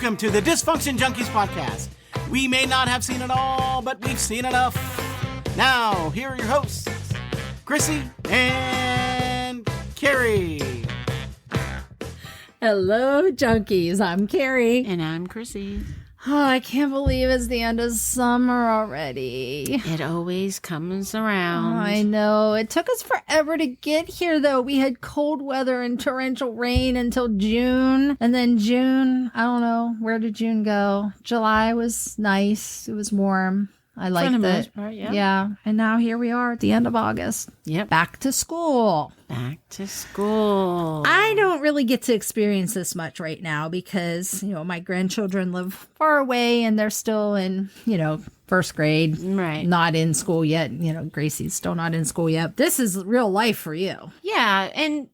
Welcome to the Dysfunction Junkies podcast. We may not have seen it all, but we've seen enough. Now, here are your hosts, Chrisy and Kerry. Hello, junkies. I'm Kerry. And I'm Chrisy. Oh, I can't believe it's the end of summer already. It always comes around. I know. It took us forever to get here, though. We had cold weather and torrential rain until June. And then June, I don't know. Where did June go? July was nice. It was warm. I liked it. For the most part, yeah. Yeah. And now here we are at the end of August. Yep. Back to school. Back to school. I don't really get to experience this much right now because, my grandchildren live far away and they're still in, first grade. Right. Not in school yet. Gracie's still not in school yet. This is real life for you. Yeah. And,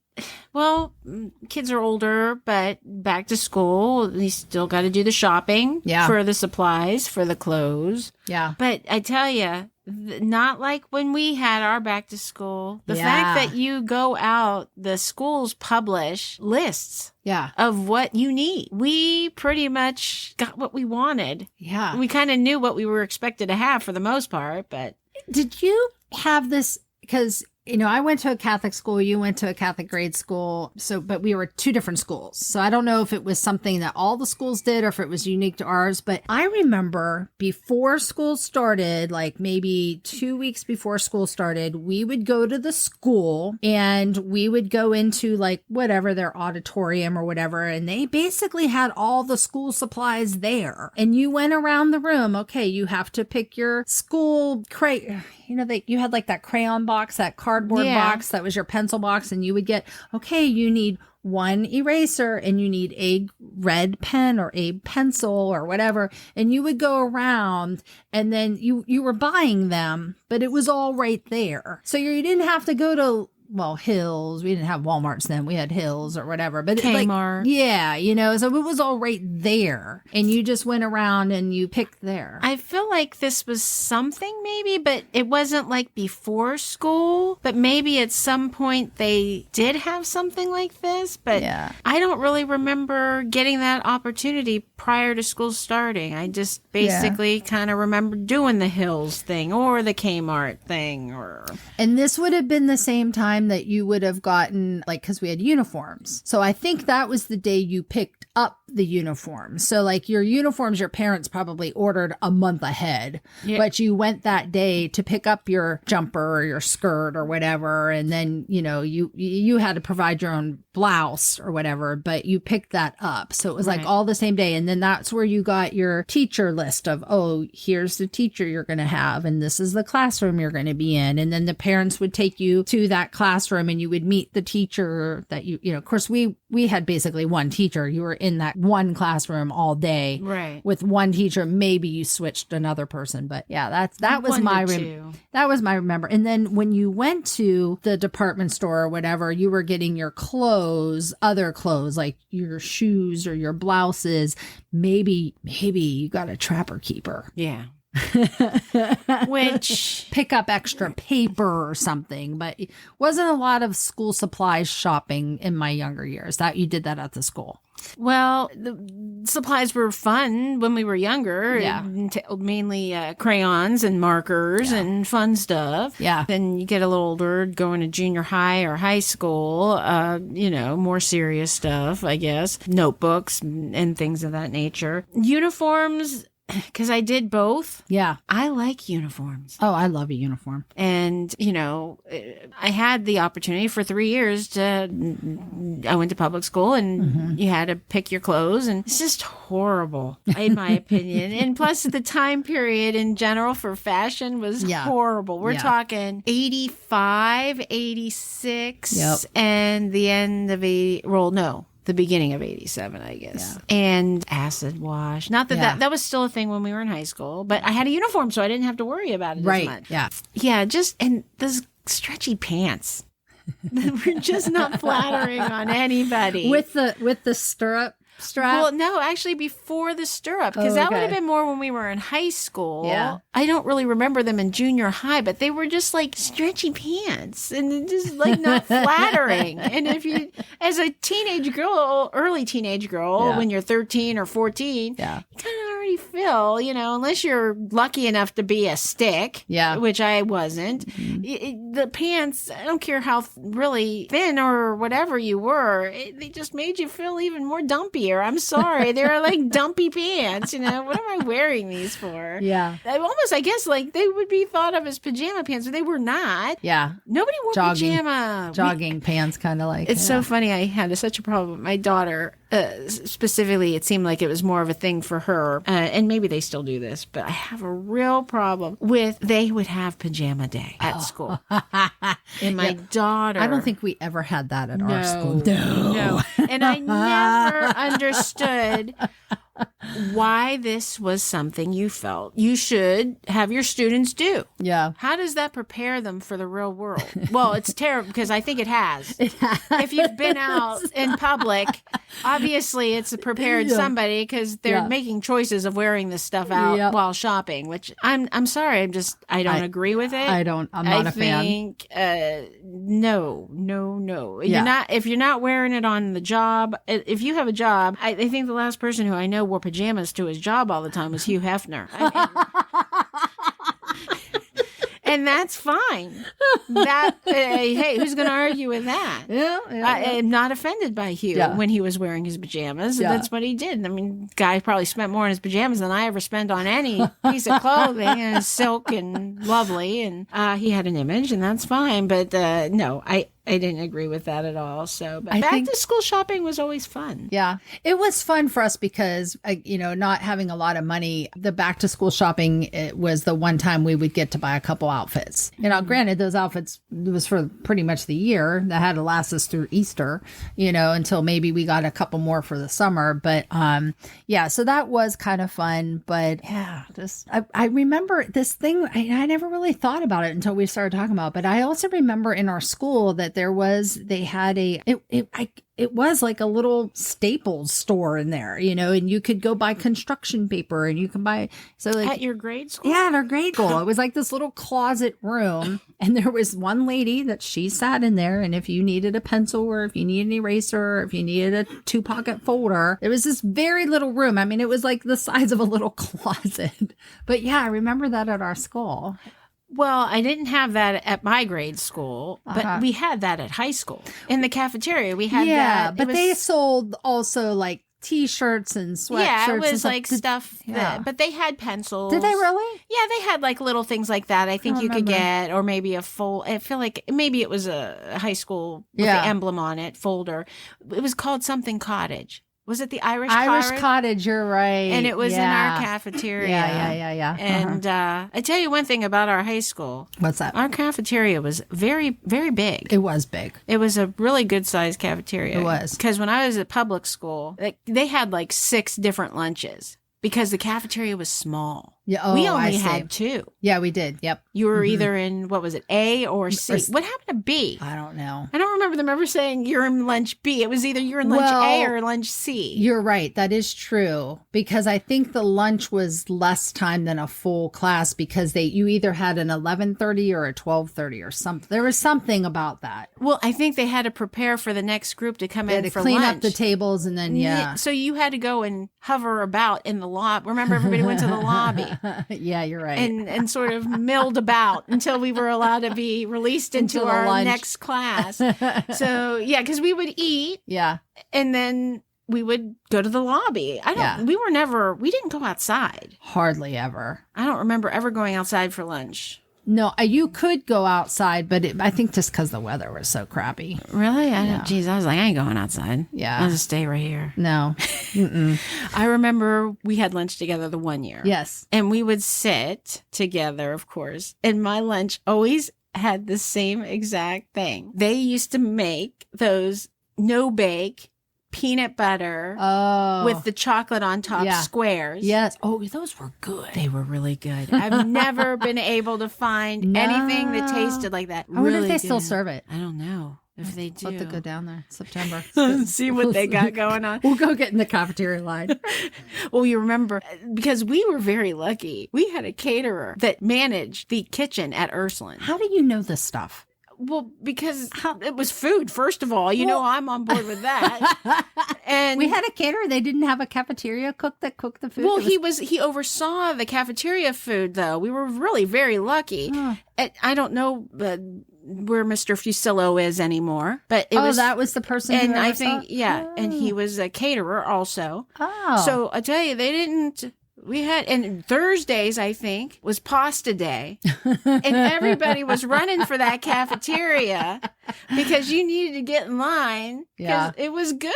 kids are older, but back to school, they still got to do the shopping for the supplies, for the clothes. Yeah. But I tell you, not like when we had our back to school. The fact that you go out, the schools publish lists of what you need. We pretty much got what we wanted. Yeah. We kind of knew what we were expected to have for the most part, but. Did you have this? Because I went to a Catholic school, you went to a Catholic grade school, but we were two different schools. So I don't know if it was something that all the schools did or if it was unique to ours. But I remember before school started, like maybe 2 weeks before school started, we would go to the school and we would go into whatever their auditorium or whatever. And they basically had all the school supplies there. And you went around the room. Okay, you have to pick your school crate. You had that crayon box, that cardboard box, that was your pencil box. And you would get, you need one eraser and you need a red pen or a pencil or whatever. And you would go around and then you were buying them, but it was all right there. So you didn't have to go to Hills. We didn't have Walmarts then. We had Hills or whatever. But Kmart. So it was all right there. And you just went around and you picked there. I feel like this was something maybe, but it wasn't like before school. But maybe at some point they did have something like this. But I don't really remember getting that opportunity prior to school starting. I just basically kind of remember doing the Hills thing or the Kmart thing. And this would have been the same time that you would have gotten, because we had uniforms. So I think that was the day you picked up the uniforms. So your uniforms, your parents probably ordered a month ahead, but you went that day to pick up your jumper or your skirt or whatever. And then, you had to provide your own blouse or whatever, but you picked that up. So it was all the same day. And then that's where you got your teacher list of, here's the teacher you're going to have. And this is the classroom you're going to be in. And then the parents would take you to that classroom and you would meet the teacher that of course we had basically one teacher. You were in that one classroom all day with one teacher. Maybe you switched another person, but that was my remember. And then when you went to the department store or whatever, you were getting your other clothes, like your shoes or your blouses. Maybe you got a Trapper Keeper. Yeah. Which pick up extra paper or something, but it wasn't a lot of school supplies shopping in my younger years. That you did that at the school. Well, the supplies were fun when we were younger. Mainly crayons and markers and fun stuff. Yeah. Then you get a little older, going to junior high or high school, more serious stuff, I guess. Notebooks and things of that nature. Uniforms. Because I did both. Yeah. I like uniforms. Oh, I love a uniform. And, I had the opportunity for 3 years I went to public school and you had to pick your clothes. And it's just horrible, in my opinion. And plus the time period in general for fashion was horrible. We're talking 85, 86, and the end of 80. Well, no. The beginning of 87, I guess. Yeah. And acid wash. Not that was still a thing when we were in high school, but I had a uniform, so I didn't have to worry about it as much. Yeah. Yeah, and those stretchy pants. We're just not flattering on anybody. With the stirrup strap? Well, no, actually before the stirrup, because that would have okay. been more when we were in high school. Yeah. I don't really remember them in junior high, but they were just like stretchy pants and just like not flattering. And if you, as a teenage girl, early teenage girl, Yeah. when you're 13 or 14, Yeah. you kind of already feel, unless you're lucky enough to be a stick, Yeah. which I wasn't, the pants, I don't care how really thin or whatever you were, they just made you feel even more dumpier. I'm sorry. They're like dumpy pants, What am I wearing these for? Yeah. I guess like they would be thought of as pajama pants, but they were not. Yeah. Nobody wore pajama. Jogging pants, kind of like. It's so funny. I had such a problem with my daughter. Specifically, it seemed like it was more of a thing for her. And maybe they still do this, but I have a real problem with they would have pajama day at school. And my daughter. I don't think we ever had that at our school. No. And I never understood why this was something you felt you should have your students do. Yeah. How does that prepare them for the real world? Well, it's terrible because I think it has. If you've been out in public, obviously it's prepared somebody because they're making choices of wearing this stuff out while shopping, which I'm sorry. I don't agree with it. I'm not a fan. I think, no. If you're not wearing it on the job, if you have a job, I think the last person who I know wore pajamas to his job all the time was Hugh Hefner. And that's fine. Hey, who's going to argue with that? Yeah. I am not offended by Hugh when he was wearing his pajamas. Yeah. That's what he did. I mean, guy probably spent more on his pajamas than I ever spent on any piece of clothing. And it's silk and lovely. And he had an image, and that's fine. But no, I didn't agree with that at all. So, but back to school shopping was always fun. Yeah. It was fun for us because, not having a lot of money, the back to school shopping, it was the one time we would get to buy a couple outfits. Granted, those outfits was for pretty much the year that had to last us through Easter, until maybe we got a couple more for the summer. But, so that was kind of fun. But yeah, I remember this thing. I never really thought about it until we started talking about it. But I also remember in our school that they had it was like a little Staples store in there, and you could go buy construction paper and you can buy. So like at your grade school? Yeah, at our grade school. It was like this little closet room. And there was one lady that she sat in there. And if you needed a pencil or if you needed an eraser or if you needed a 2-pocket folder, it was this very little room. I mean, it was like the size of a little closet. But yeah, I remember that at our school. Well, I didn't have that at my grade school, but we had that at high school. In the cafeteria, we had that. Yeah, but they sold also like T-shirts and sweatshirts. Yeah, it was and like stuff. But they had pencils. Did they really? Yeah, they had like little things like that. I think you could get, or maybe a I feel like maybe it was a high school with the emblem on it, folder. It was called something Cottage. Was it the Irish Cottage? You're right. And it was in our cafeteria. Yeah. And I tell you one thing about our high school. What's that? Our cafeteria was very, very big. It was big. It was a really good sized cafeteria. It was. Because when I was at public school, they had like 6 different lunches because the cafeteria was small. Yeah, we only had 2. Yeah, we did. Yep. You were either in, what was it, A or C? What happened to B? I don't know. I don't remember them ever saying you're in lunch B. It was either you're in lunch A or lunch C. You're right. That is true. Because I think the lunch was less time than a full class because you either had an 11:30 or a 12:30 or something. There was something about that. Well, I think they had to prepare for the next group to come in for clean lunch. up the tables and then, So you had to go and hover about in the lobby. Remember, everybody went to the lobby. Yeah, you're right. And sort of milled about until we were allowed to be released into our next class. So, yeah, because we would eat. Yeah. And then we would go to the lobby. We didn't go outside. Hardly ever. I don't remember ever going outside for lunch. No, you could go outside, but I think just because the weather was so crappy. Really? Geez, I was like, I ain't going outside. Yeah. I'll just stay right here. No. I remember we had lunch together the one year. Yes. And we would sit together, of course. And my lunch always had the same exact thing. They used to make those no-bake peanut butter with the chocolate on top squares. Yes. Oh, those were good. They were really good. I've never been able to find anything that tasted like that. I wonder if they still serve it. I don't know. if they do. We'll have to go down there September. See what they got going on. We'll go get in the cafeteria line. Well, you remember, because we were very lucky. We had a caterer that managed the kitchen at Ursuline. How do you know this stuff? Well, because it was food, first of all. You know, I'm on board with that. And we had a caterer. They didn't have a cafeteria cook that cooked the food. Well, he oversaw the cafeteria food, though. We were really very lucky. I don't know where Mr. Fusillo is anymore, but that was the person. And I think, and he was a caterer also. Oh, so I tell you, they didn't. We had, and Thursdays, I think, was pasta day. And everybody was running for that cafeteria because you needed to get in line. Yeah. It was good.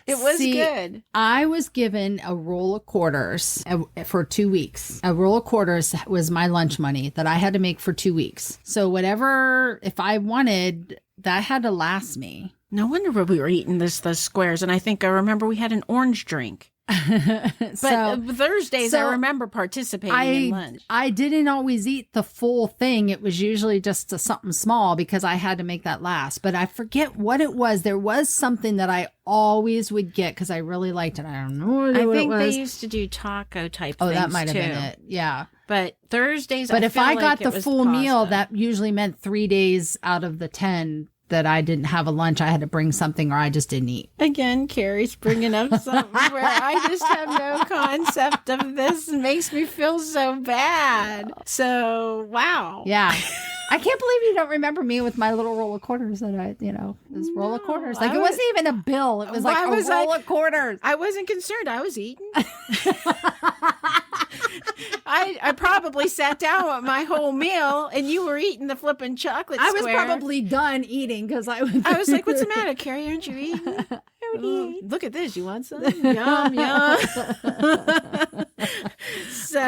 It was good. I was given a roll of quarters for 2 weeks. A roll of quarters was my lunch money that I had to make for 2 weeks. So whatever, if I wanted, that had to last me. No wonder we were eating the squares. And I remember we had an orange drink. But Thursdays, I remember participating in lunch. I didn't always eat the full thing. It was usually just something small because I had to make that last. But I forget what it was. There was something that I always would get because I really liked it. I don't know what it was. I think they used to do taco type things. Oh, that might have too. been it. Yeah. But Thursdays, but if I got the full pasta. meal, that usually meant 3 days out of the 10 that I didn't have a lunch. I had to bring something or I just didn't eat. Again, Carrie's bringing up something where I just have no concept of this. It makes me feel so bad. So, wow. Yeah. I can't believe you don't remember me with my little roll of quarters that this roll of quarters. Like, it wasn't even a bill. It was like a roll of quarters. I wasn't concerned. I was eating. I probably sat down with my whole meal and you were eating the flipping chocolate square. I was probably done eating because I was like, what's the matter, Kerry? Aren't you eating? Look at this. You want some? Yum, yum. So,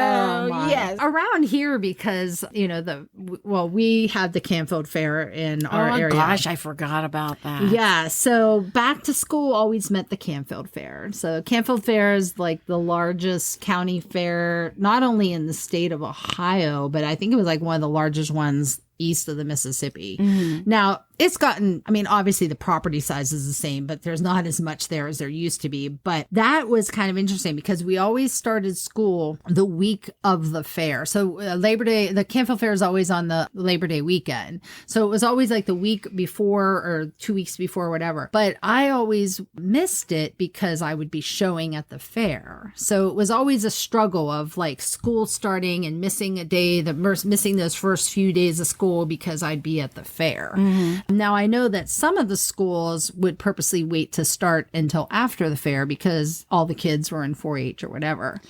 yes. Around here, because, we had the Canfield Fair in our area. Oh, gosh, I forgot about that. Yeah. So back to school always meant the Canfield Fair. So Canfield Fair is like the largest county fair, not only in the state of Ohio, but I think it was like one of the largest ones east of the Mississippi. Mm-hmm. Now, it's gotten, obviously the property size is the same, but there's not as much there as there used to be. But that was kind of interesting because we always started school the week of the fair. So Labor Day, the Canfield Fair is always on the Labor Day weekend. So it was always like the week before or 2 weeks before, whatever. But I always missed it because I would be showing at the fair. So it was always a struggle of like school starting and missing a day, missing those first few days of school because I'd be at the fair. Mm-hmm. Now, I know that some of the schools would purposely wait to start until after the fair because all the kids were in 4-H or whatever.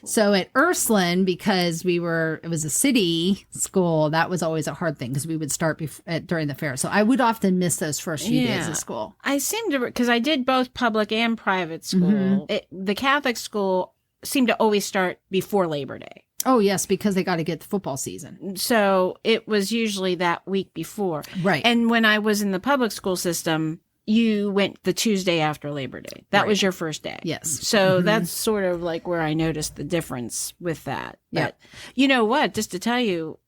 So at Ursuline, because it was a city school, that was always a hard thing because we would start during the fair. So I would often miss those first few days of school. I seem to, because I did both public and private school. Mm-hmm. The Catholic school seemed to always start before Labor Day. Oh, yes, because they got to get the football season. So it was usually that week before. Right. And when I was in the public school system, you went the Tuesday after Labor Day. That was your first day. Yes. So that's sort of like where I noticed the difference with that. Yeah. But you know what? Just to tell you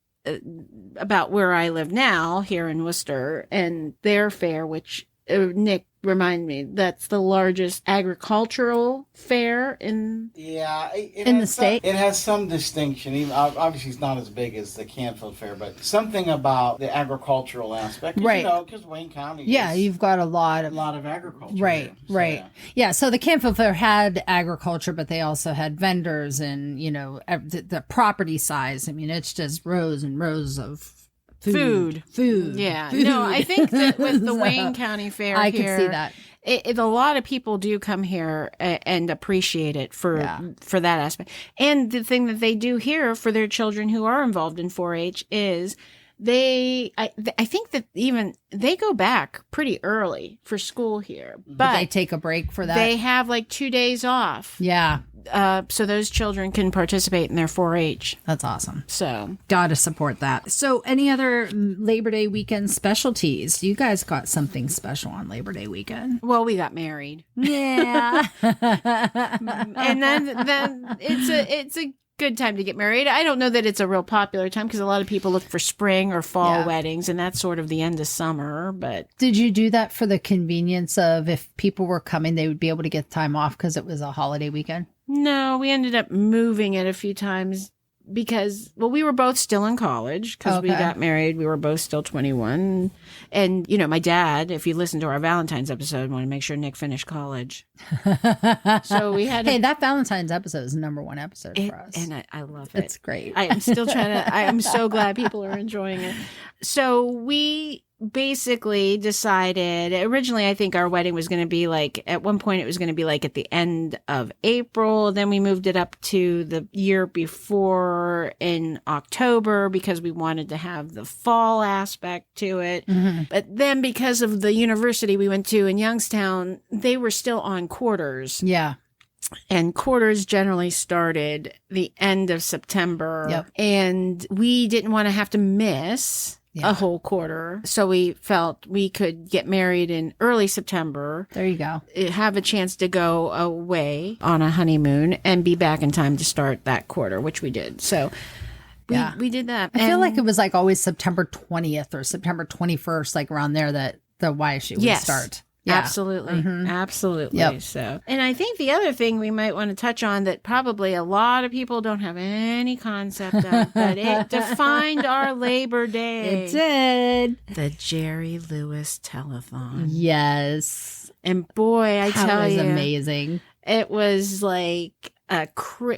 about where I live now, here in Worcester, and their fair, which Nick remind me, that's the largest agricultural fair in in the state. It has some distinction. Even obviously, it's not as big as the Canfield Fair, but something about the agricultural aspect, right? Because Wayne County, you've got a lot of agriculture, right? There, right. Yeah. So the Canfield Fair had agriculture, but they also had vendors, and the property size. It's just rows and rows of Food. Yeah. Food. No, I think that with the Wayne County Fair I here, could see that. A lot of people do come here and appreciate it for that aspect. And the thing that they do here for their children who are involved in 4-H is I think that even they go back pretty early for school here, but they take a break for that. They have like 2 days off. Yeah. So those children can participate in their 4-H. That's awesome. So gotta support that. So any other Labor Day weekend specialties? You guys got something special on Labor Day weekend? Well, we got married. Yeah. And then it's a good time to get married. I don't know that it's a real popular time because a lot of people look for spring or fall weddings, and that's sort of the end of summer. But did you do that for the convenience of if people were coming, they would be able to get time off because it was a holiday weekend? No, we ended up moving it a few times because, well, we were both still in college because we got married. We were both still 21. And, you know, my dad, if you listen to our Valentine's episode, wanted to make sure Nick finished college. So we had... Hey, that Valentine's episode is the #1 episode for us. And I love it. It's great. I am still trying to... I am so glad people are enjoying it. So we basically decided, originally I think our wedding was going to be like, at one point it was going to be like at the end of April. Then we moved it up to the year before in October because we wanted to have the fall aspect to it. Mm-hmm. But then because of the university we went to in Youngstown, they were still on quarters. Yeah. And quarters generally started the end of September. Yep. And we didn't want to have to miss a whole quarter. So we felt we could get married in early September. There you go. Have a chance to go away on a honeymoon and be back in time to start that quarter, which we did. So we did that. I feel like it was like always September 20th or September 21st, like around there that the YSU would start. Yeah. Absolutely. Mm-hmm. Absolutely. Yep. So, and I think the other thing we might want to touch on that probably a lot of people don't have any concept of, but it defined our Labor Day. It did. The Jerry Lewis Telethon. Yes. And boy, I tell you. That was amazing. It was like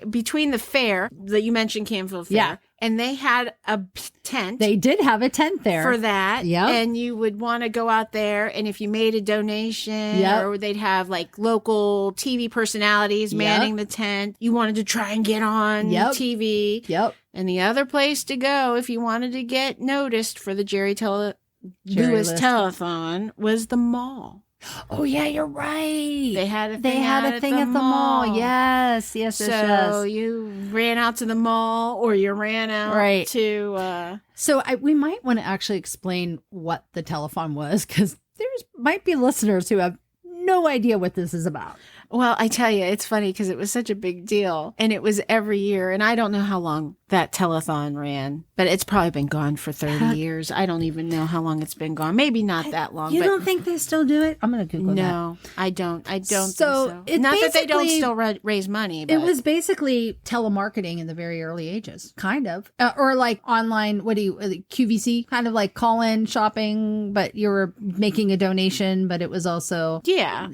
between the fair that you mentioned, Canfield Fair, and they had a tent. They did have a tent there for that. Yeah, and you would want to go out there, and if you made a donation, or they'd have like local TV personalities manning the tent. You wanted to try and get on TV. Yep. And the other place to go if you wanted to get noticed for the Jerry Lewis Telethon was the mall. Oh yeah, you're right. They had a thing at the mall. Yes. So you ran out to the mall, or you ran out to. So we might want to actually explain what the telethon was, because there's might be listeners who have no idea what this is about. Well, I tell you, it's funny because it was such a big deal, and it was every year, and I don't know how long that telethon ran, but it's probably been gone for 30 years. I don't even know how long it's been gone. Maybe not that long. You don't think they still do it? I'm going to Google that. No, I don't think so. Not that they don't still raise money. But. It was basically telemarketing in the very early ages, kind of. Or like online, QVC, kind of like call-in shopping, but you were making a donation, but it was also... Yeah.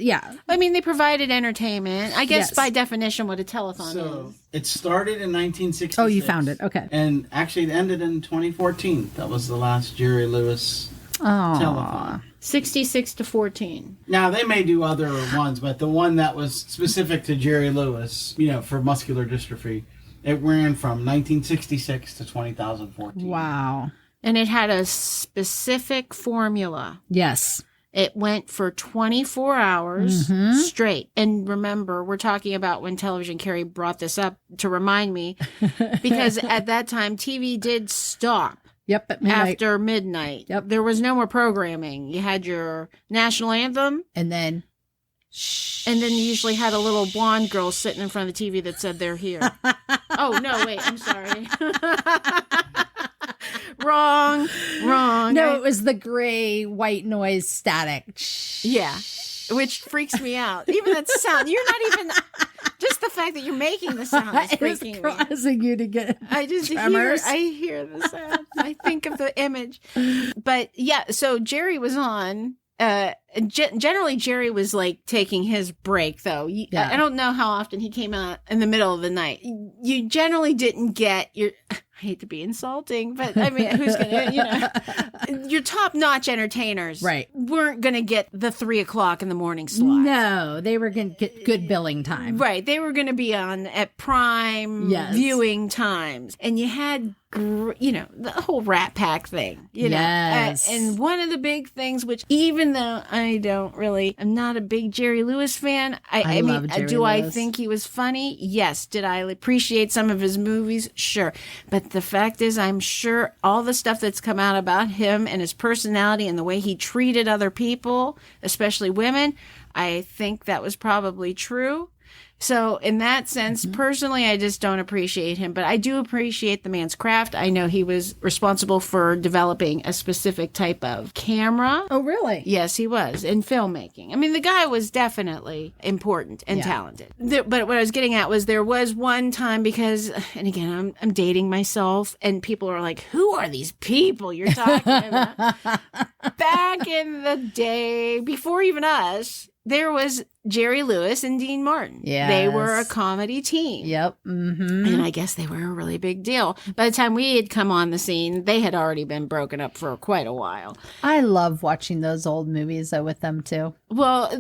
I mean, they provided entertainment. I guess by definition what a telethon is. It started in 1966. Oh, you found it. Okay. And actually it ended in 2014. That was the last Jerry Lewis telethon. 66 to 14. Now, they may do other ones, but the one that was specific to Jerry Lewis, for muscular dystrophy, it ran from 1966 to 2014. Wow. And it had a specific formula. Yes. It went for 24 hours straight. And remember, we're talking about when Television Kerry brought this up to remind me, because at that time, TV did stop. Yep, at midnight. After midnight. Yep. There was no more programming. You had your national anthem. And then you usually had a little blonde girl sitting in front of the TV that said they're here. Oh, no, wait, I'm sorry. Wrong. No, it was the gray white noise static. Yeah, which freaks me out. Even that sound, you're not even, just the fact that you're making the sound is freaking me out. Causing you to get I hear the sound. I think of the image. But yeah, so Jerry was on. Generally Jerry was like taking his break, though. I don't know how often he came out in the middle of the night. You generally didn't get your, I hate to be insulting, but I mean, who's gonna, your top-notch entertainers weren't gonna get the 3:00 in the morning slot. No, they were gonna get good billing time. Right, they were gonna be on at prime viewing times, and you had the whole Rat Pack thing, Yes. And one of the big things, which even though I'm not a big Jerry Lewis fan, I mean, do Lewis. I think he was funny? Yes. Did I appreciate some of his movies? Sure. But the fact is, I'm sure all the stuff that's come out about him and his personality and the way he treated other people, especially women, I think that was probably true. So in that sense, personally, I just don't appreciate him, but I do appreciate the man's craft. I know he was responsible for developing a specific type of camera. Oh, really? Yes, he was, in filmmaking. I mean, the guy was definitely important and talented. But what I was getting at was there was one time because, and again, I'm dating myself, and people are like, who are these people you're talking about? Back in the day, before even us, there was Jerry Lewis and Dean Martin. Yes. They were a comedy team. Yep. Mm-hmm. And I guess they were a really big deal. By the time we had come on the scene, they had already been broken up for quite a while. I love watching those old movies though with them too. Well,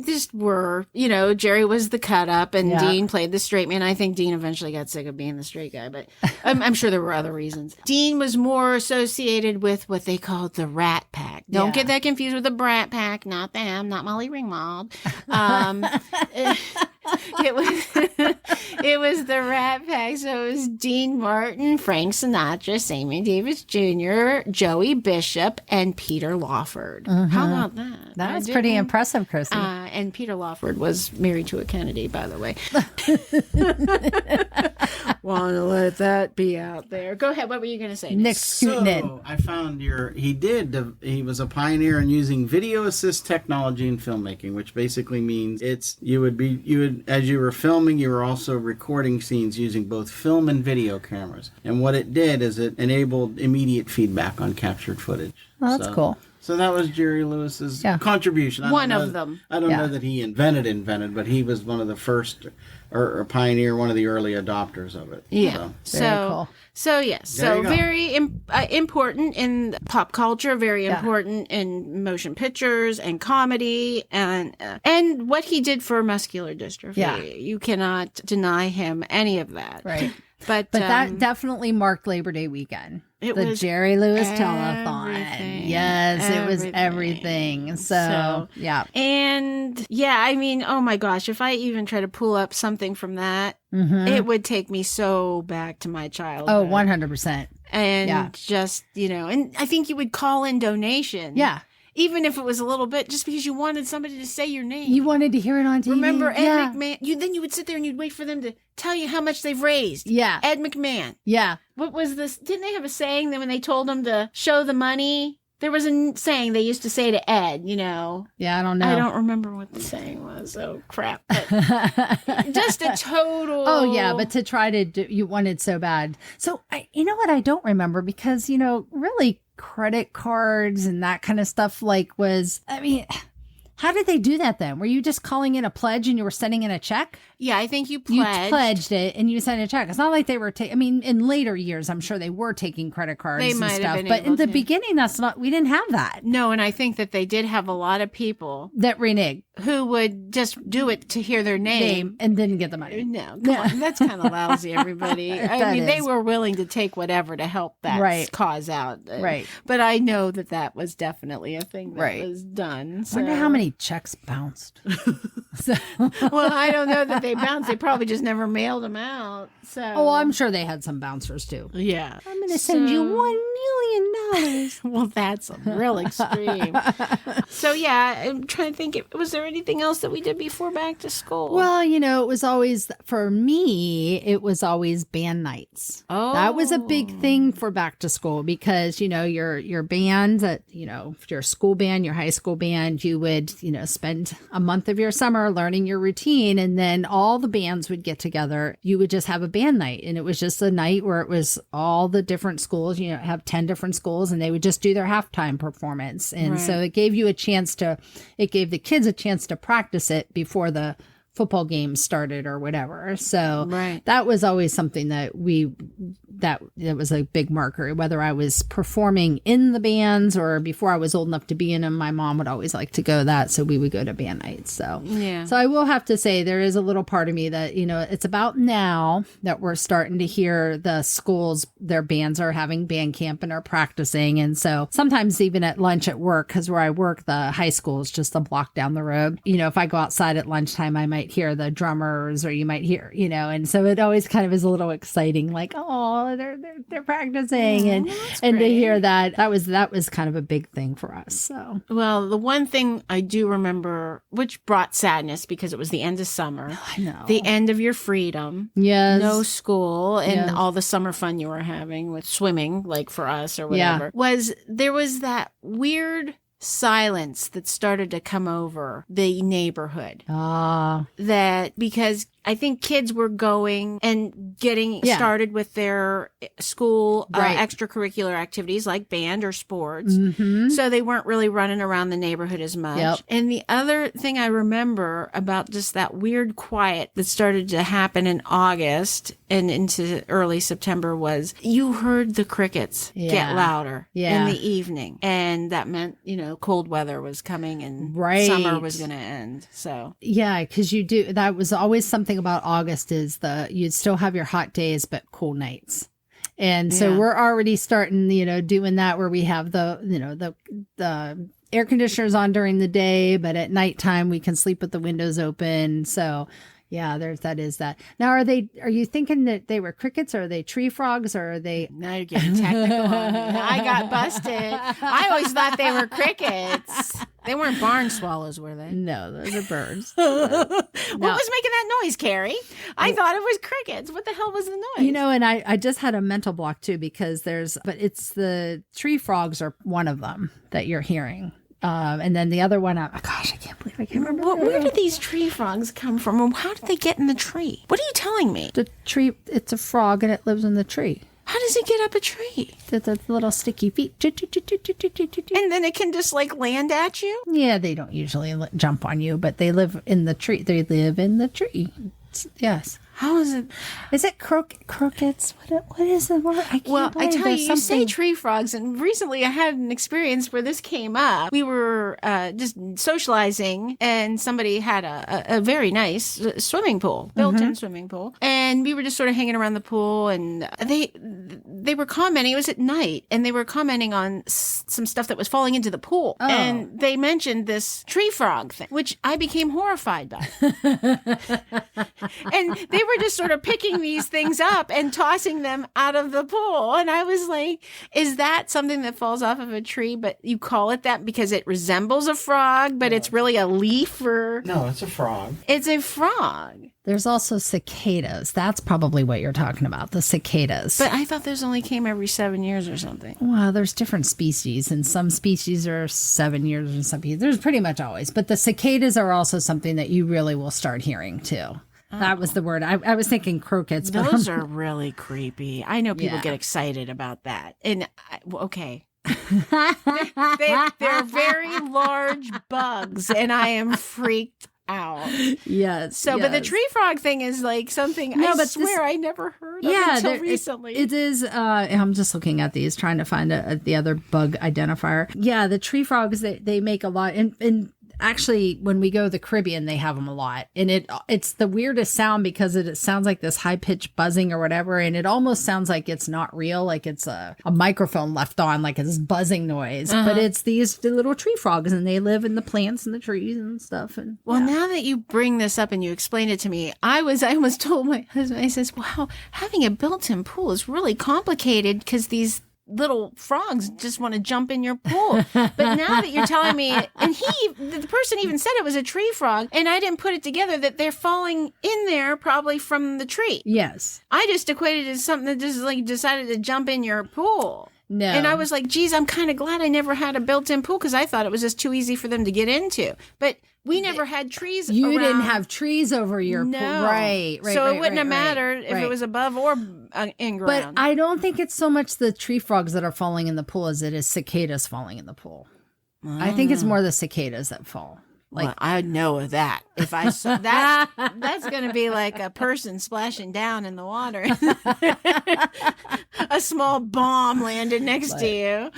just were, Jerry was the cut up and Dean played the straight man. I think Dean eventually got sick of being the straight guy, but I'm sure there were other reasons. Dean was more associated with what they called the Rat Pack. Don't get that confused with the Brat Pack. Not them, not Molly Ringwald. It was the Rat Pack. So it was Dean Martin, Frank Sinatra, Sammy Davis Jr., Joey Bishop, and Peter Lawford. How about that? That was pretty impressive, Chrissy. And Peter Lawford was married to a Kennedy, by the way. Want to let that be out there. Go ahead. What were you going to say? Nick So I found he was a pioneer in using video assist technology in filmmaking, which basically means you would as you were filming, you were also recording scenes using both film and video cameras. And what it did is it enabled immediate feedback on captured footage. Oh, that's cool. So that was Jerry Lewis's contribution. One of them. I don't know that he invented, but he was one of the first, or pioneer, one of the early adopters of it. Yeah. Very cool. So yes. So very important in pop culture, very important in motion pictures and comedy, and what he did for muscular dystrophy. Yeah. You cannot deny him any of that. Right. But that definitely marked Labor Day weekend. It the was Jerry Lewis telethon. everything. Yes, it was everything. So, yeah. And I mean, oh my gosh, if I even try to pull up something from that, it would take me so back to my childhood. Oh, 100%. And just, and I think you would call in donations. Yeah. Even if it was a little bit, just because you wanted somebody to say your name. You wanted to hear it on TV. Remember Ed McMahon? Then you would sit there and you'd wait for them to tell you how much they've raised. Yeah. Ed McMahon. Yeah. What was this? Didn't they have a saying that when they told them to show the money? There was a saying they used to say to Ed, Yeah, I don't know. I don't remember what the saying was. Oh, crap. But just a total. Oh, yeah. But to try to do, you wanted so bad. So, you know what? I don't remember because, really credit cards and that kind of stuff how did they do that then? Were you just calling in a pledge and you were sending in a check? Yeah, I think you You pledged. pledged it and you sent a check. It's not like they were in later years, I'm sure they were taking credit cards They and might have stuff. been But in able the to. beginning, we didn't have that. No, and I think that they did have a lot of people That reneged who would just do it to hear their name. and didn't get the money. No, come on. That's kind of lousy, everybody. That they is. were willing to take whatever to help that cause out. Right. But I know that was definitely a thing that Right. was done. I wonder how many checks bounced. Well, I don't know that they bounced. They probably just never mailed them out. So. Oh, I'm sure they had some bouncers too. Yeah. I'm going to send you $1 million. Well, that's real extreme. So, I'm trying to think. Was there anything else that we did before back to school? Well, it was always, for me, it was always band nights. Oh. That was a big thing for back to school because, your band, your school band, your high school band, you would, spend a month of your summer learning your routine. And then all the bands would get together. You would just have a band night. And it was just a night where it was all the different schools, have 10 different schools, and they would just do their halftime performance. And so it gave you it gave the kids a chance to practice it before the football game started or whatever. So that was always something that it was a big marker, whether I was performing in the bands or before I was old enough to be in them. My mom would always like to go to that. So we would go to band nights. So I will have to say there is a little part of me that, it's about now that we're starting to hear the schools, their bands are having band camp and are practicing. And so sometimes even at lunch at work, because where I work, the high school is just a block down the road. If I go outside at lunchtime, I might might hear the drummers or you might hear, and so it always kind of is a little exciting, like, oh, they're practicing. And to hear that was kind of a big thing for us. So, well, the one thing I do remember, which brought sadness because it was the end of summer, I know, the end of your freedom, yes, no school, and all the summer fun you were having with swimming, like for us or whatever, there was that weird silence that started to come over the neighborhood. That because I think kids were going and getting started with their school extracurricular activities like band or sports. Mm-hmm. So they weren't really running around the neighborhood as much. Yep. And the other thing I remember about just that weird quiet that started to happen in August and into early September was you heard the crickets get louder in the evening. And that meant, cold weather was coming and summer was going to end. So, yeah, because that was always something about August is you'd still have your hot days, but cool nights. And so we're already starting, doing that where we have the air conditioners on during the day, but at nighttime we can sleep with the windows open. So yeah, that is that. Now, are you thinking that they were crickets or are they tree frogs or are they? Now you're getting technical on me. I got busted. I always thought they were crickets. They weren't barn swallows, were they? No, those are birds. What was making that noise, Kerry? I thought it was crickets. What the hell was the noise? And I just had a mental block too because but it's the tree frogs are one of them that you're hearing. And then the other one, gosh, I can't believe I can't remember. Where did these tree frogs come from? And how did they get in the tree? What are you telling me? The tree, it's a frog and it lives in the tree. How does it get up a tree? The little sticky feet. And then it can just like land at you? Yeah, they don't usually jump on you, but they live in the tree. They live in the tree. Yes. How is it? Is it croquets? What is the word? I tell you, you say tree frogs, and recently I had an experience where this came up. We were just socializing, and somebody had a very nice swimming pool, built-in swimming pool, and we were just sort of hanging around the pool, and they were commenting. It was at night, and they were commenting on some stuff that was falling into the pool, and they mentioned this tree frog thing, which I became horrified by, and they were just sort of picking these things up and tossing them out of the pool. And I was like, is that something that falls off of a tree, but you call it that because it resembles a frog, but it's really a leaf or... No, it's a frog. It's a frog. There's also cicadas. That's probably what you're talking about, the cicadas. But I thought those only came every 7 years or something. Well, there's different species, and some species are 7 years and some species. There's pretty much always. But the cicadas are also something that you really will start hearing, too. That was the word. I was thinking croquets. Those are really creepy. I know people get excited about that. And, okay. They're very large bugs, and I am freaked out. Yes. So, but the tree frog thing is like something I swear I never heard of until recently. It is. I'm just looking at these, trying to find the other bug identifier. Yeah, the tree frogs, they make a lot. And actually, when we go to the Caribbean, they have them a lot. And it's the weirdest sound because it sounds like this high-pitched buzzing or whatever. And it almost sounds like it's not real, like it's a microphone left on, like it's this buzzing noise. But it's the little tree frogs, and they live in the plants and the trees and stuff. And now that you bring this up and you explain it to me, I almost told my husband, I says, wow, having a built-in pool is really complicated because these little frogs just want to jump in your pool. But now that you're telling me, and the person even said it was a tree frog, and I didn't put it together that they're falling in there probably from the tree. Yes. I just equated it as something that just like decided to jump in your pool. No. And I was like, geez, I'm kind of glad I never had a built-in pool because I thought it was just too easy for them to get into. But we never had trees You around. didn't have trees over your pool. Right. So it wouldn't have mattered if it was above or in ground. But I don't think it's so much the tree frogs that are falling in the pool as it is cicadas falling in the pool. I think it's more the cicadas that fall. Well, I know of that. If I saw that, that's going to be like a person splashing down in the water. A small bomb landed next to you.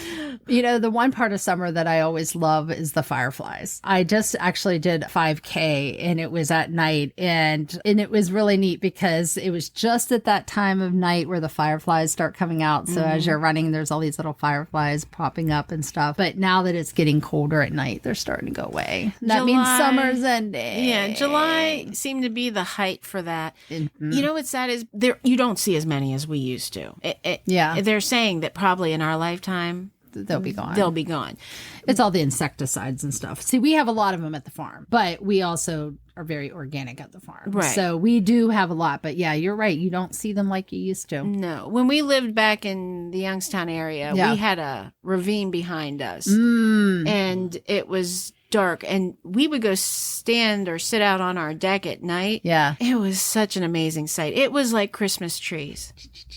You know, the one part of summer that I always love is the fireflies. I just actually did 5K and it was at night and it was really neat because it was just at that time of night where the fireflies start coming out. So as you're running, there's all these little fireflies popping up and stuff. But now that it's getting colder at night, they're starting to go away. that means July- summer's ending. Yeah, July seemed to be the height for that. Mhm. You know what's sad is you don't see as many as we used to. Yeah. They're saying that probably in our lifetime, They'll be gone. they'll be gone. It's all the insecticides and stuff. See, we have a lot of them at the farm, but we also are very organic at the farm. Right. So we do have a lot. But yeah, you're right. You don't see them like you used to. No. When we lived back in the Youngstown area, Yeah. we had a ravine behind us. Mm. And it was dark. And we would go stand or sit out on our deck at night. Yeah. It was such an amazing sight. It was like Christmas trees.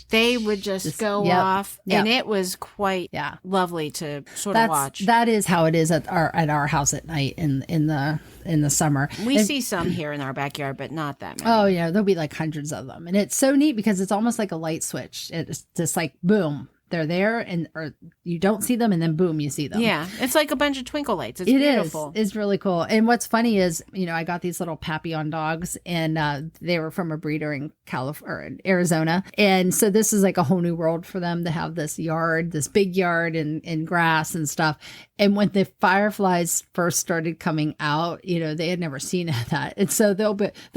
They would just go yep, off. yep. And it was quite Yeah. lovely to sort of watch. That is how it is at our house at night in the summer. We And- see some here in our backyard, but not that many. Oh yeah, there'll be like hundreds of them, and it's so neat because it's almost like a light switch. It's just like boom, they're there, and or you don't see them, and then boom, you see them. Yeah, it's like a bunch of twinkle lights. It's It beautiful. is. It's really cool. And what's funny is, I got these little Papillon dogs, and they were from a breeder in California, Arizona. And so this is like a whole new world for them to have this yard, this big yard and grass and stuff. And when the fireflies first started coming out, they had never seen that. And so they'll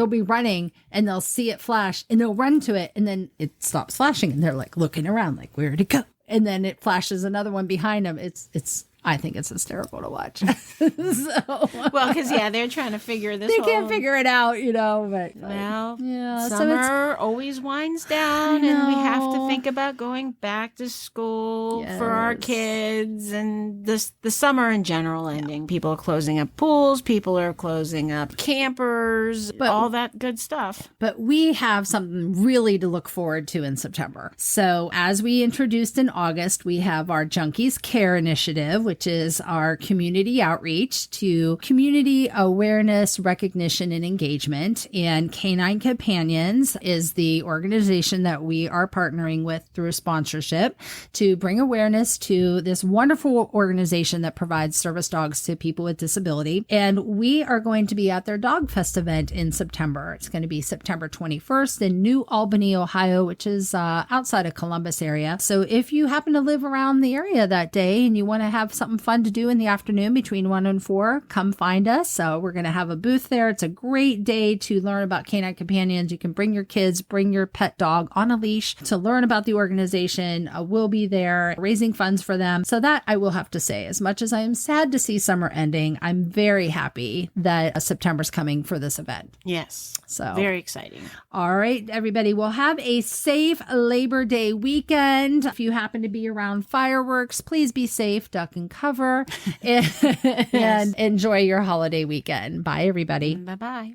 be running and they'll see it flash and they'll run to it, and then it stops flashing and they're like looking around like, where'd it go? And then it flashes another one behind them. I think it's hysterical to watch. Well, because they're trying to figure this. They can't figure it out, But Well, yeah, so summer always winds down, and we have to think about going back to school for our Yes. kids, and the summer in general ending. People are closing up pools. People are closing up campers. All that good stuff. But we have something really to look forward to in September. So as we introduced in August, we have our Junkies Care initiative, which is our community outreach to community awareness, recognition, and engagement. And Canine Companions is the organization that we are partnering with through sponsorship to bring awareness to this wonderful organization that provides service dogs to people with disability. And we are going to be at their Dog Fest event in September. It's going to be September 21st in New Albany, Ohio, which is outside of Columbus area. So if you happen to live around the area that day and you want to have something fun to do in the afternoon between 1 and 4, come find us. So we're going to have a booth there. It's a great day to learn about Canine Companions. You can bring your kids, bring your pet dog on a leash to learn about the organization. We'll be there raising funds for them. So that I will have to say, as much as I am sad to see summer ending, I'm very happy that September's coming for this event. Yes. So Very exciting. all right, everybody, we'll have a safe Labor Day weekend. If you happen to be around fireworks, please be safe, duck and cover, and enjoy your holiday weekend. Bye, everybody. Bye-bye.